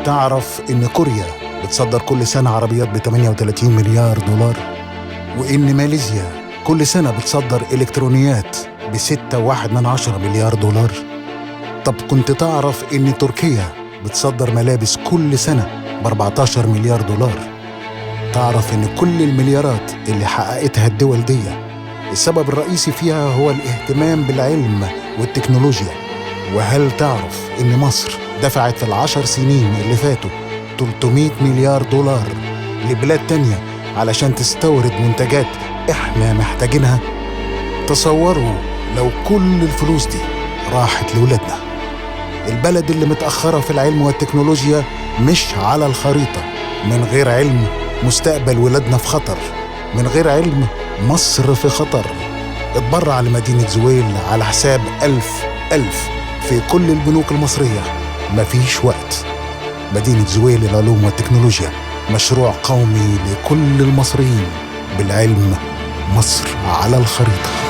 تعرف إن كوريا بتصدر كل سنة عربيات ب 38 مليار دولار؟ وإن ماليزيا كل سنة بتصدر إلكترونيات ب 6.1 مليار دولار؟ طب كنت تعرف إن تركيا بتصدر ملابس كل سنة ب 14 مليار دولار؟ تعرف إن كل المليارات اللي حققتها الدول دي السبب الرئيسي فيها هو الاهتمام بالعلم والتكنولوجيا؟ وهل تعرف إن مصر دفعت في ال10 سنين اللي فاتوا 300 مليار دولار لبلاد تانية علشان تستورد منتجات إحنا محتاجينها؟ تصوروا لو كل الفلوس دي راحت لولادنا، البلد اللي متأخرة في العلم والتكنولوجيا مش على الخريطة. من غير علم مستقبل ولادنا في خطر، من غير علم مصر في خطر. اتبرع لمدينة زويل على حساب 1000 في كل البنوك المصرية. مفيش وقت. مدينة زويل للعلوم والتكنولوجيا، مشروع قومي لكل المصريين. بالعلم مصر على الخريطة.